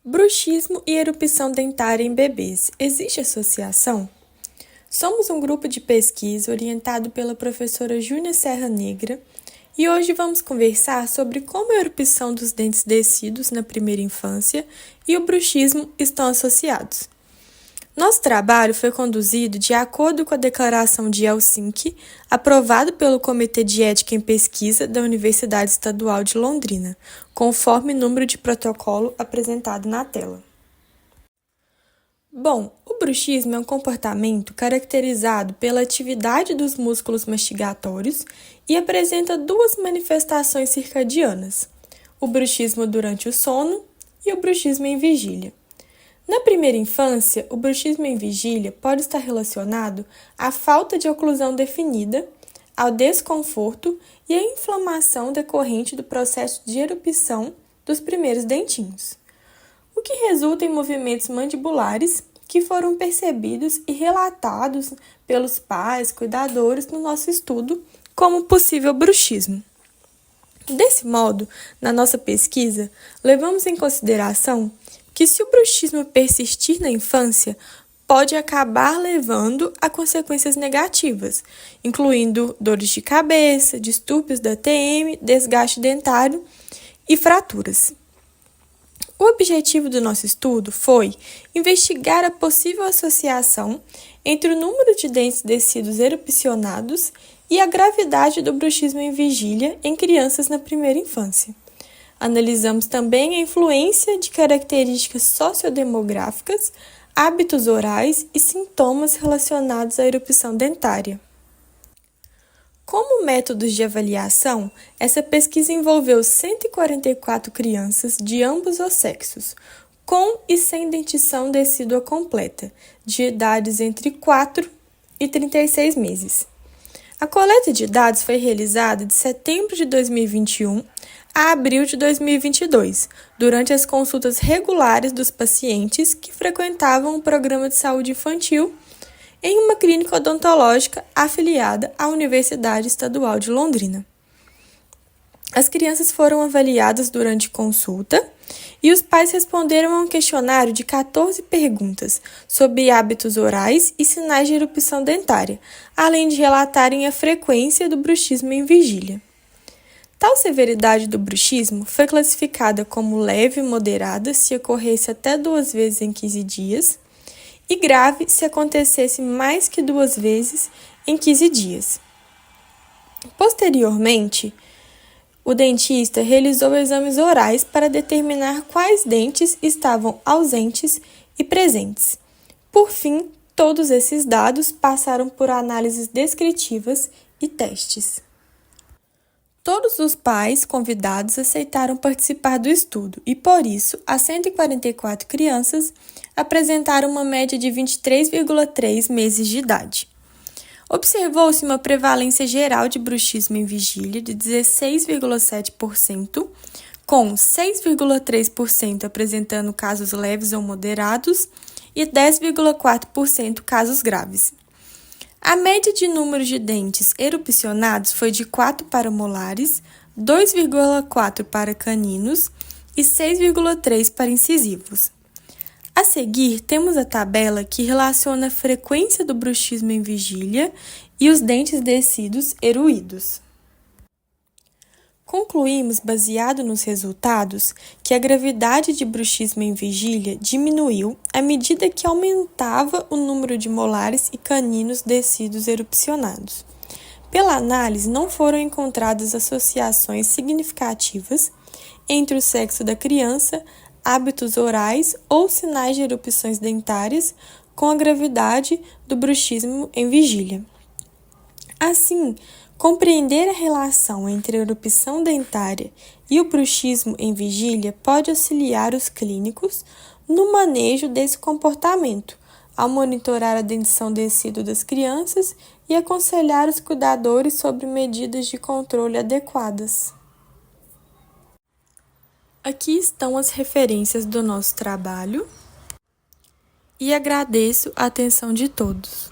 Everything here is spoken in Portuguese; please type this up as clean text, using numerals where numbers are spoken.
Bruxismo e erupção dentária em bebês. Existe associação? Somos um grupo de pesquisa orientado pela professora Júnia Serra Negra e hoje vamos conversar sobre como a erupção dos dentes descidos na primeira infância e o bruxismo estão associados. Nosso trabalho foi conduzido de acordo com a Declaração de Helsinki, aprovado pelo Comitê de Ética em Pesquisa da Universidade Estadual de Londrina, conforme número de protocolo apresentado na tela. Bom, o bruxismo é um comportamento caracterizado pela atividade dos músculos mastigatórios e apresenta duas manifestações circadianas: o bruxismo durante o sono e o bruxismo em vigília. Na primeira infância, o bruxismo em vigília pode estar relacionado à falta de oclusão definida, ao desconforto e à inflamação decorrente do processo de erupção dos primeiros dentinhos, o que resulta em movimentos mandibulares que foram percebidos e relatados pelos pais, cuidadores no nosso estudo como possível bruxismo. Desse modo, na nossa pesquisa, levamos em consideração que se o bruxismo persistir na infância, pode acabar levando a consequências negativas, incluindo dores de cabeça, distúrbios da TM, desgaste dentário e fraturas. O objetivo do nosso estudo foi investigar a possível associação entre o número de dentes descidos erupcionados e a gravidade do bruxismo em vigília em crianças na primeira infância. Analisamos também a influência de características sociodemográficas, hábitos orais e sintomas relacionados à erupção dentária. Como métodos de avaliação, essa pesquisa envolveu 144 crianças de ambos os sexos, com e sem dentição decídua completa, de idades entre 4 e 36 meses. A coleta de dados foi realizada de setembro de 2021 a abril de 2022, durante as consultas regulares dos pacientes que frequentavam o programa de saúde infantil em uma clínica odontológica afiliada à Universidade Estadual de Londrina. As crianças foram avaliadas durante consulta e os pais responderam a um questionário de 14 perguntas sobre hábitos orais e sinais de erupção dentária, além de relatarem a frequência do bruxismo em vigília. Tal severidade do bruxismo foi classificada como leve e moderada se ocorresse até 2 vezes em 15 dias e grave se acontecesse mais que 2 vezes em 15 dias. Posteriormente, o dentista realizou exames orais para determinar quais dentes estavam ausentes e presentes. Por fim, todos esses dados passaram por análises descritivas e testes. Todos os pais convidados aceitaram participar do estudo e, por isso, as 144 crianças apresentaram uma média de 23,3 meses de idade. Observou-se uma prevalência geral de bruxismo em vigília de 16,7%, com 6,3% apresentando casos leves ou moderados e 10,4% casos graves. A média de número de dentes erupcionados foi de 4 para molares, 2,4 para caninos e 6,3 para incisivos. A seguir, temos a tabela que relaciona a frequência do bruxismo em vigília e os dentes descidos eruídos. Concluímos, baseado nos resultados, que a gravidade de bruxismo em vigília diminuiu à medida que aumentava o número de molares e caninos descidos erupcionados. Pela análise, não foram encontradas associações significativas entre o sexo da criança, hábitos orais ou sinais de erupções dentárias com a gravidade do bruxismo em vigília. Assim, compreender a relação entre a erupção dentária e o bruxismo em vigília pode auxiliar os clínicos no manejo desse comportamento, ao monitorar a dentição decídua das crianças e aconselhar os cuidadores sobre medidas de controle adequadas. Aqui estão as referências do nosso trabalho e agradeço a atenção de todos.